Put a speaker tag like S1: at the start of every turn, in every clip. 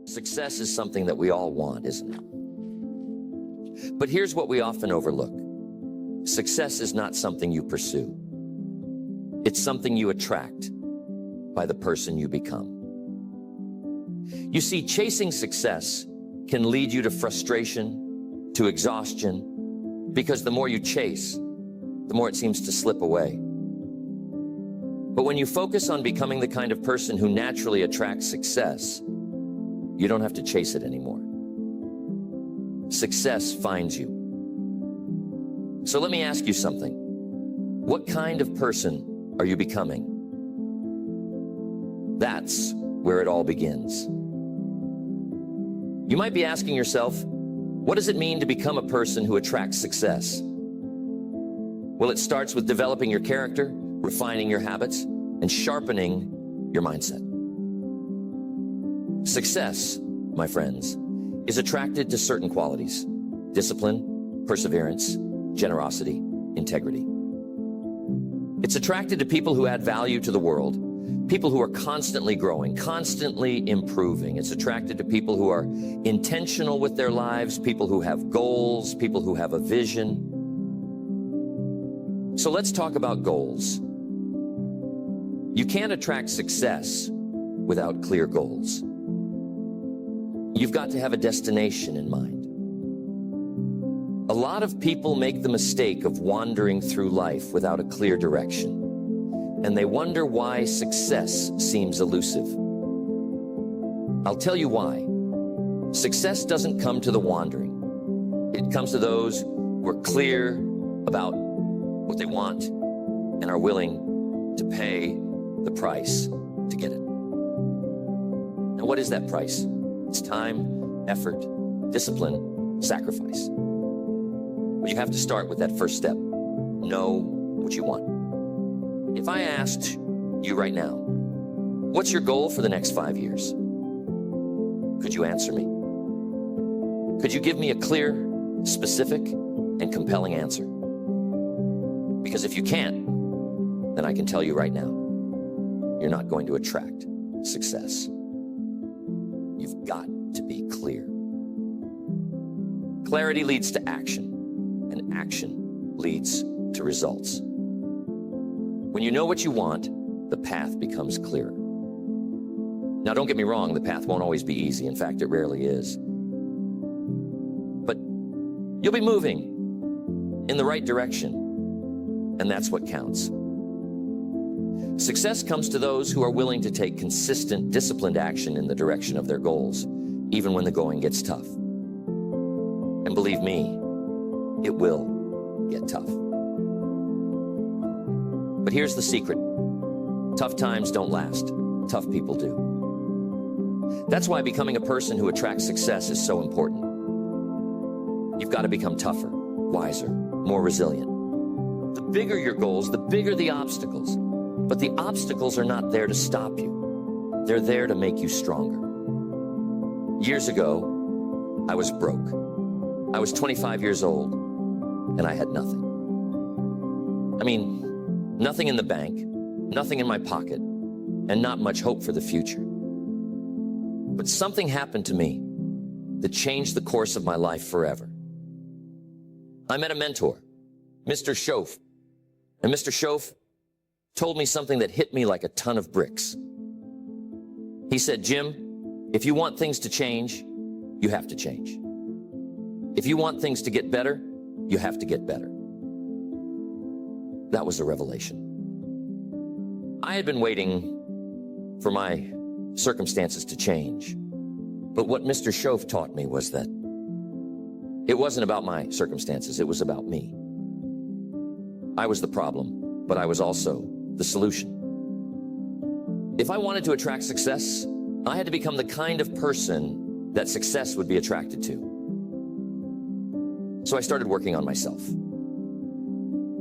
S1: Success is something that we all want, isn't it? But here's what we often overlook. Success is not something you pursue. It's something you attract by the person you become. You see, chasing success can lead you to frustration, to exhaustion, because the more you chase, the more it seems to slip away. But when you focus on becoming the kind of person who naturally attracts success, you don't have to chase it anymore. Success finds you. So let me ask you something. What kind of person are you becoming? That's where it all begins. You might be asking yourself, what does it mean to become a person who attracts success? Well, it starts with developing your character, refining your habits, and sharpening your mindset. Success, my friends, is attracted to certain qualities: discipline, perseverance, generosity, integrity. It's attracted to people who add value to the world, people who are constantly growing, constantly improving. It's attracted to people who are intentional with their lives, people who have goals, people who have a vision. So let's talk about goals. You can't attract success without clear goals. You've got to have a destination in mind. A lot of people make the mistake of wandering through life without a clear direction, and they wonder why success seems elusive. I'll tell you why. Success doesn't come to the wandering. It comes to those who are clear about what they want and are willing to pay the price to get it. Now, what is that price? It's time, effort, discipline, sacrifice. But you have to start with that first step. Know what you want. If I asked you right now, what's your goal for the next 5 years? Could you answer me? Could you give me a clear, specific, and compelling answer? Because if you can't, then I can tell you right now, you're not going to attract success. You've got to be clear. Clarity leads to action, and action leads to results. When you know what you want, the path becomes clearer. Now, don't get me wrong, the path won't always be easy. In fact, it rarely is. But you'll be moving in the right direction, and that's what counts. Success comes to those who are willing to take consistent, disciplined action in the direction of their goals, even when the going gets tough. And believe me, it will get tough. But here's the secret. Tough times don't last. Tough people do. That's why becoming a person who attracts success is so important. You've got to become tougher, wiser, more resilient. The bigger your goals, the bigger the obstacles. But the obstacles are not there to stop you. They're there to make you stronger. Years ago, I was broke. I was 25 years old, and I had nothing. I mean, nothing in the bank, nothing in my pocket, and not much hope for the future. But something happened to me that changed the course of my life forever. I met a mentor, Mr. Schoaf. And Mr. Schoaf told me something that hit me like a ton of bricks. He said, Jim, if you want things to change, you have to change. If you want things to get better, you have to get better. That was a revelation. I had been waiting for my circumstances to change. But what Mr. Schoaf taught me was that it wasn't about my circumstances, it was about me. I was the problem, but I was also the solution. If I wanted to attract success, I had to become the kind of person that success would be attracted to. So I started working on myself.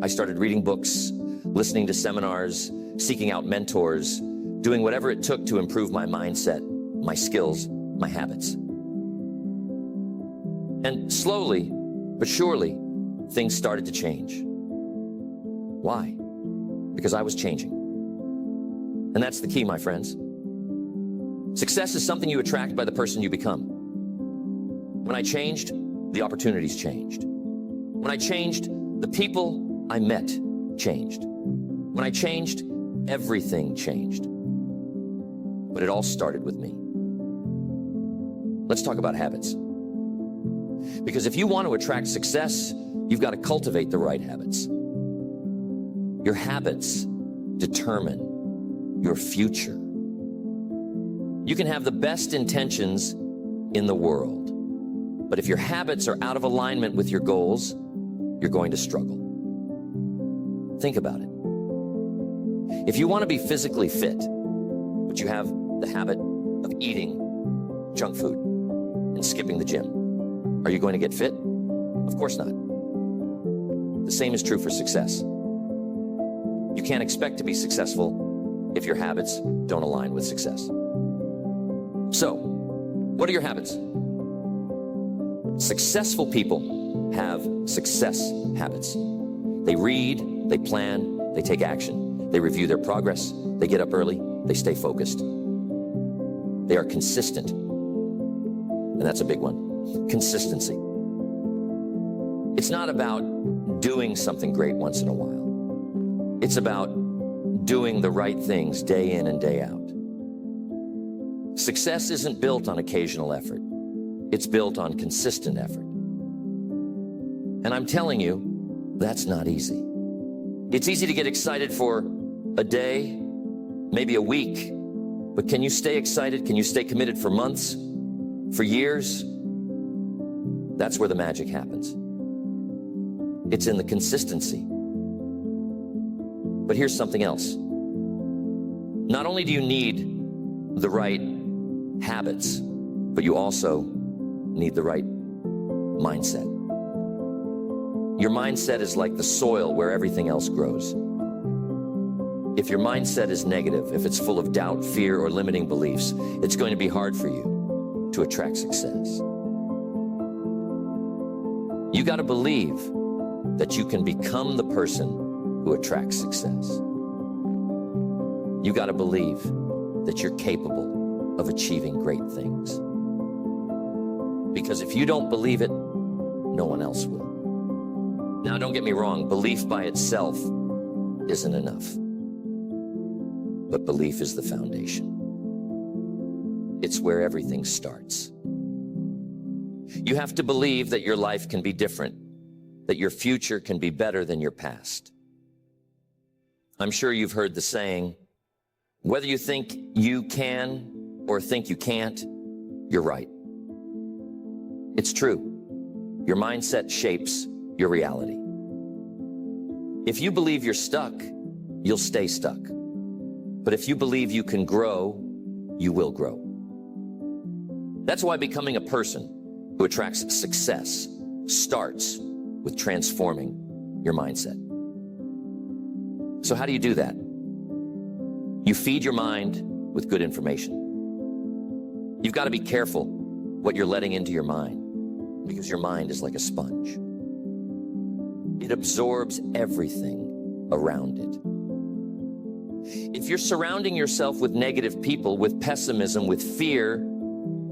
S1: I started reading books, listening to seminars, seeking out mentors, doing whatever it took to improve my mindset, my skills, my habits. And slowly but surely, things started to change. Why? Because I was changing. And that's the key, my friends. Success is something you attract by the person you become. When I changed, the opportunities changed. When I changed, the people I met changed. When I changed, everything changed. But it all started with me. Let's talk about habits. Because if you want to attract success, you've got to cultivate the right habits. Your habits determine your future. You can have the best intentions in the world, but if your habits are out of alignment with your goals, you're going to struggle. Think about it. If you want to be physically fit, but you have the habit of eating junk food and skipping the gym, are you going to get fit? Of course not. The same is true for success. You can't expect to be successful if your habits don't align with success. So, what are your habits? Successful people have success habits. They read, they plan, they take action. They review their progress, they get up early, they stay focused. They are consistent. And that's a big one. Consistency. It's not about doing something great once in a while. It's about doing the right things day in and day out. Success isn't built on occasional effort. It's built on consistent effort. And I'm telling you, that's not easy. It's easy to get excited for a day, maybe a week, but can you stay excited? Can you stay committed for months, for years? That's where the magic happens. It's in the consistency. But here's something else. Not only do you need the right habits, but you also need the right mindset. Your mindset is like the soil where everything else grows. If your mindset is negative, if it's full of doubt, fear, or limiting beliefs, it's going to be hard for you to attract success. You got to believe that you can become the person who attracts success. You got to believe that you're capable of achieving great things. Because if you don't believe it, no one else will. Now, don't get me wrong, belief by itself isn't enough. But belief is the foundation. It's where everything starts. You have to believe that your life can be different, that your future can be better than your past. I'm sure you've heard the saying, whether you think you can or think you can't, you're right. It's true. Your mindset shapes your reality. If you believe you're stuck, you'll stay stuck. But if you believe you can grow, you will grow. That's why becoming a person who attracts success starts with transforming your mindset. So how do you do that? You feed your mind with good information. You've got to be careful what you're letting into your mind, because your mind is like a sponge. It absorbs everything around it. If you're surrounding yourself with negative people, with pessimism, with fear,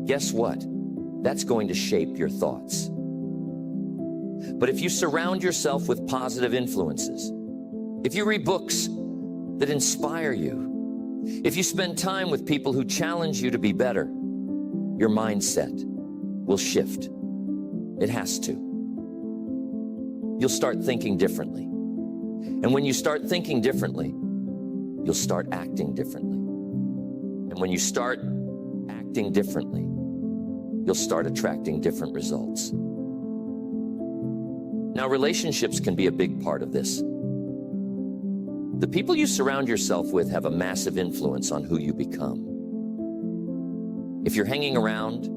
S1: guess what? That's going to shape your thoughts. But if you surround yourself with positive influences, if you read books that inspire you, if you spend time with people who challenge you to be better, your mindset will shift. It has to. You'll start thinking differently. And when you start thinking differently, you'll start acting differently. And when you start acting differently, you'll start attracting different results. Now, relationships can be a big part of this. The people you surround yourself with have a massive influence on who you become. If you're hanging around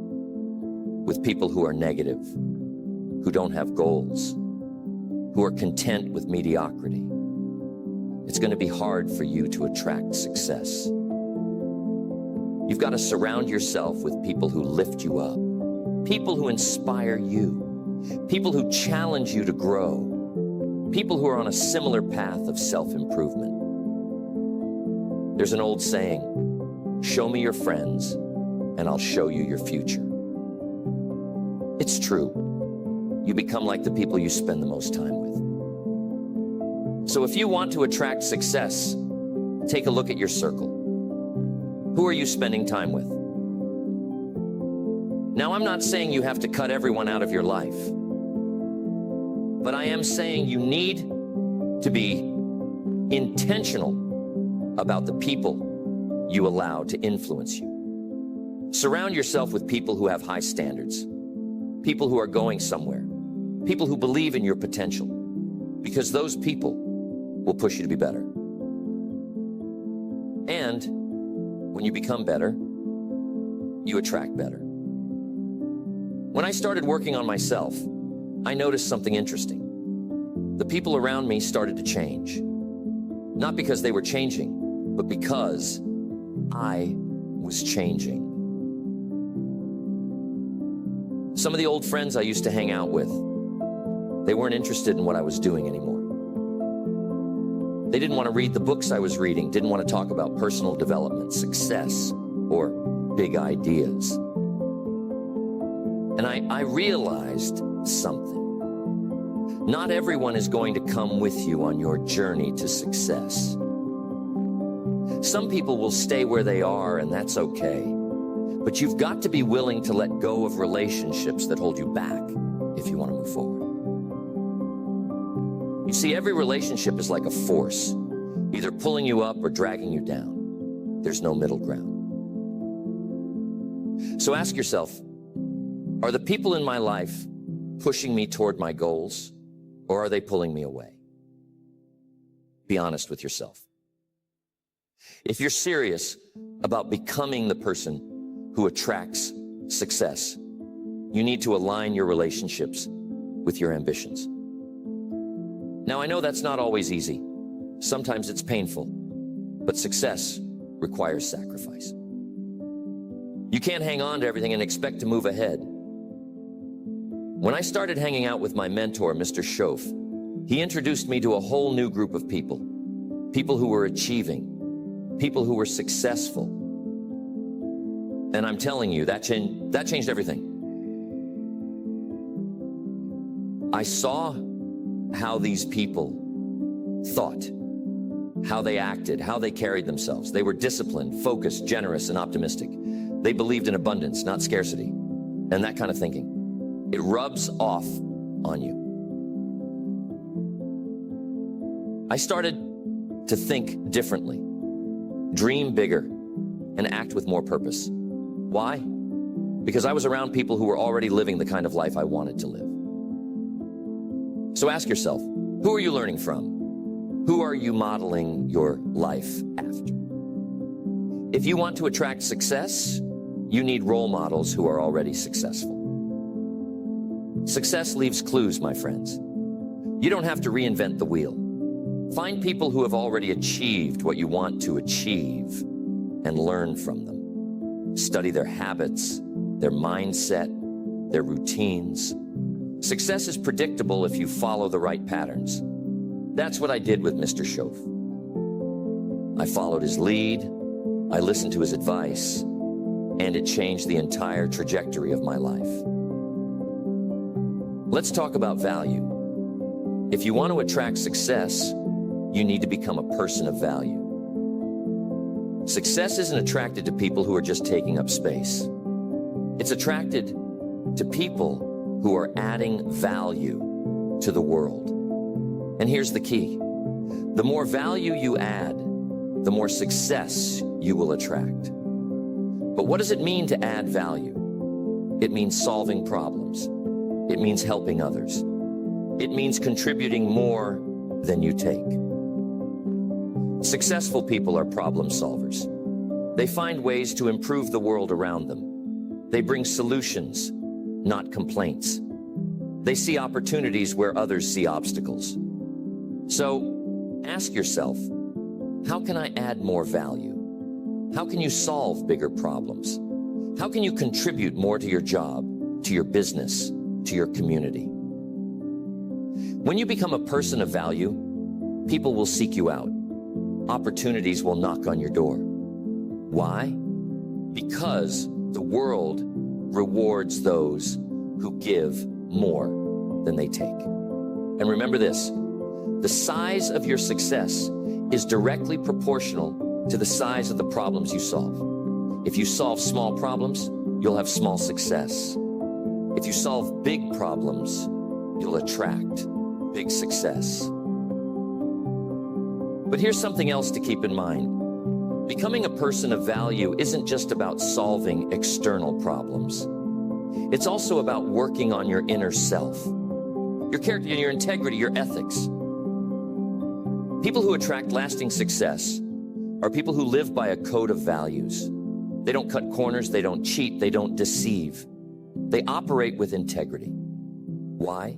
S1: with people who are negative, who don't have goals, who are content with mediocrity, it's going to be hard for you to attract success. You've got to surround yourself with people who lift you up, people who inspire you, people who challenge you to grow, people who are on a similar path of self-improvement. There's an old saying, show me your friends and I'll show you your future. It's true. You become like the people you spend the most time with. So if you want to attract success, take a look at your circle. Who are you spending time with? Now, I'm not saying you have to cut everyone out of your life, but I am saying you need to be intentional about the people you allow to influence you. Surround yourself with people who have high standards, people who are going somewhere, people who believe in your potential, because those people will push you to be better. And when you become better, you attract better. When I started working on myself, I noticed something interesting. The people around me started to change. Not because they were changing, but because I was changing. Some of the old friends I used to hang out with, they weren't interested in what I was doing anymore. They didn't want to read the books I was reading, didn't want to talk about personal development, success, or big ideas. And I realized something. Not everyone is going to come with you on your journey to success. Some people will stay where they are, and that's okay. But you've got to be willing to let go of relationships that hold you back if you want to move forward. You see, every relationship is like a force, either pulling you up or dragging you down. There's no middle ground. So ask yourself, are the people in my life pushing me toward my goals, or are they pulling me away? Be honest with yourself. If you're serious about becoming the person who attracts success, you need to align your relationships with your ambitions. Now, I know that's not always easy. Sometimes it's painful, but success requires sacrifice. You can't hang on to everything and expect to move ahead. When I started hanging out with my mentor, Mr. Schoaf, he introduced me to a whole new group of people. People who were achieving, people who were successful. And I'm telling you, that changed everything. I saw how these people thought, how they acted, how they carried themselves. They were disciplined, focused, generous, and optimistic. They believed in abundance, not scarcity, and that kind of thinking. It rubs off on you. I started to think differently, dream bigger, and act with more purpose. Why? Because I was around people who were already living the kind of life I wanted to live. So ask yourself, who are you learning from? Who are you modeling your life after? If you want to attract success, you need role models who are already successful. Success leaves clues, my friends. You don't have to reinvent the wheel. Find people who have already achieved what you want to achieve and learn from them. Study their habits, their mindset, their routines. Success is predictable if you follow the right patterns. That's what I did with Mr. Schoaf. I followed his lead, I listened to his advice, and it changed the entire trajectory of my life. Let's talk about value. If you want to attract success, you need to become a person of value. Success isn't attracted to people who are just taking up space. It's attracted to people who are adding value to the world. And here's the key. The more value you add, the more success you will attract. But what does it mean to add value? It means solving problems. It means helping others. It means contributing more than you take. Successful people are problem solvers. They find ways to improve the world around them. They bring solutions, not complaints. They see opportunities where others see obstacles. So ask yourself, how can I add more value? How can you solve bigger problems? How can you contribute more to your job, to your business, to your community? When you become a person of value, people will seek you out. opportunities will knock on your door. Why? Because the world rewards those who give more than they take. And remember this, the size of your success is directly proportional to the size of the problems you solve. If you solve small problems, you'll have small success. If you solve big problems, you'll attract big success. But here's something else to keep in mind. Becoming a person of value isn't just about solving external problems. It's also about working on your inner self, your character, your integrity, your ethics. People who attract lasting success are people who live by a code of values. They don't cut corners, they don't cheat, they don't deceive. They operate with integrity. Why?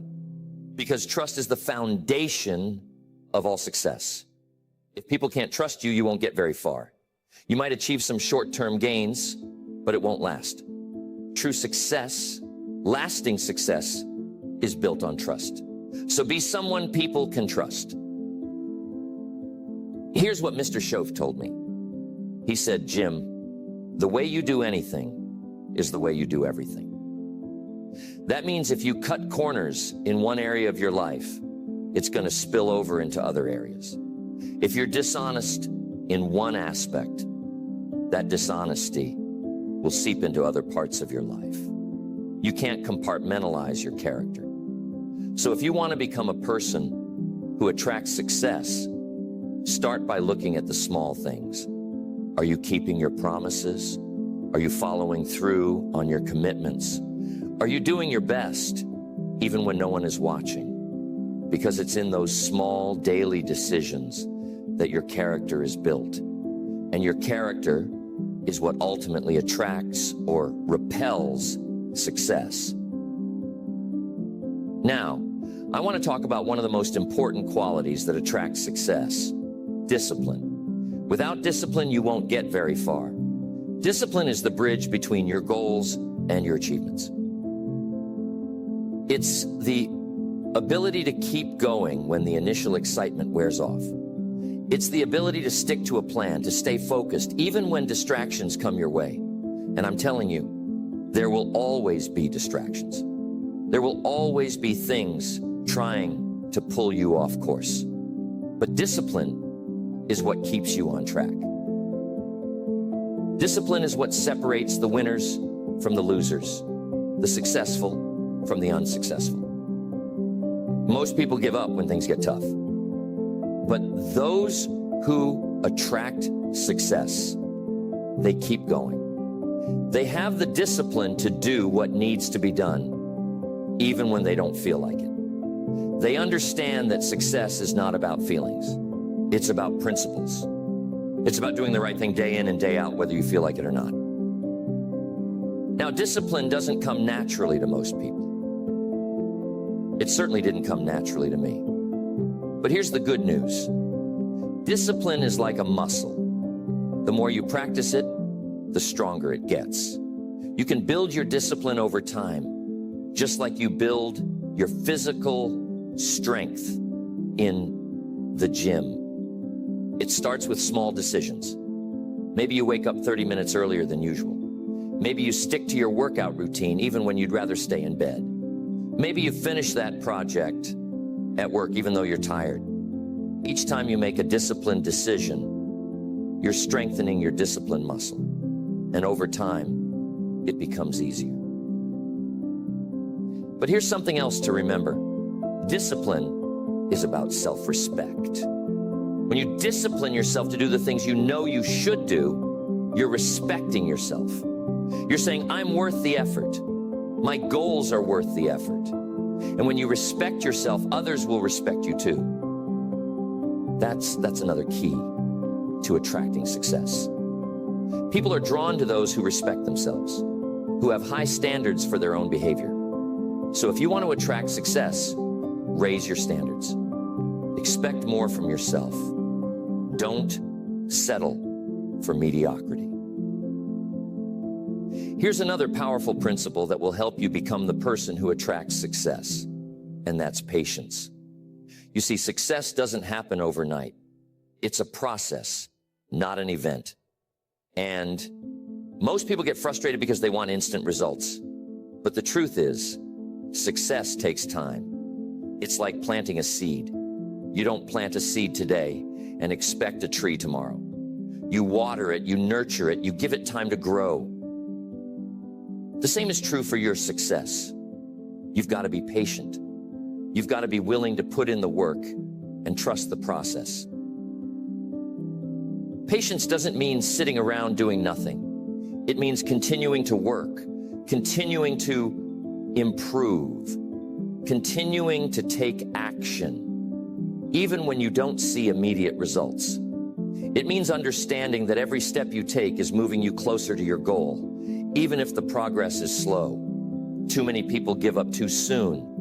S1: Because trust is the foundation of all success. If people can't trust you, you won't get very far. You might achieve some short-term gains, but it won't last. True success, lasting success, is built on trust. So be someone people can trust. Here's what Mr. Shoaff told me. He said, Jim, the way you do anything is the way you do everything. That means if you cut corners in one area of your life, it's going to spill over into other areas. If you're dishonest in one aspect, that dishonesty will seep into other parts of your life. You can't compartmentalize your character. So if you want to become a person who attracts success, start by looking at the small things. Are you keeping your promises? Are you following through on your commitments? Are you doing your best, even when no one is watching? Because it's in those small daily decisions that your character is built. And your character is what ultimately attracts or repels success. Now, I want to talk about one of the most important qualities that attracts success: discipline. Without discipline, you won't get very far. Discipline is the bridge between your goals and your achievements. It's the ability to keep going when the initial excitement wears off. It's the ability to stick to a plan, to stay focused, even when distractions come your way. And I'm telling you, there will always be distractions. There will always be things trying to pull you off course. But discipline is what keeps you on track. Discipline is what separates the winners from the losers, the successful from the unsuccessful. Most people give up when things get tough. But those who attract success, they keep going. They have the discipline to do what needs to be done, even when they don't feel like it. They understand that success is not about feelings. It's about principles. It's about doing the right thing day in and day out, whether you feel like it or not. Now, discipline doesn't come naturally to most people. It certainly didn't come naturally to me. But here's the good news. Discipline is like a muscle. The more you practice it, the stronger it gets. You can build your discipline over time, just like you build your physical strength in the gym. It starts with small decisions. Maybe you wake up 30 minutes earlier than usual. Maybe you stick to your workout routine even when you'd rather stay in bed. Maybe you finish that project at work even though you're tired. Each time you make a disciplined decision, you're strengthening your discipline muscle. And over time, it becomes easier. But here's something else to remember. Discipline is about self-respect. When you discipline yourself to do the things you know you should do, you're respecting yourself. You're saying, I'm worth the effort. My goals are worth the effort. And when you respect yourself, others will respect you too. That's another key to attracting success. People are drawn to those who respect themselves, who have high standards for their own behavior. So if you want to attract success, raise your standards. Expect more from yourself. Don't settle for mediocrity. Here's another powerful principle that will help you become the person who attracts success, and that's patience. You see, success doesn't happen overnight. It's a process, not an event. And most people get frustrated because they want instant results. But the truth is, success takes time. It's like planting a seed. You don't plant a seed today and expect a tree tomorrow. You water it, you nurture it, you give it time to grow. The same is true for your success. You've got to be patient. You've got to be willing to put in the work and trust the process. Patience doesn't mean sitting around doing nothing. It means continuing to work, continuing to improve, continuing to take action, even when you don't see immediate results. It means understanding that every step you take is moving you closer to your goal, even if the progress is slow. Too many people give up too soon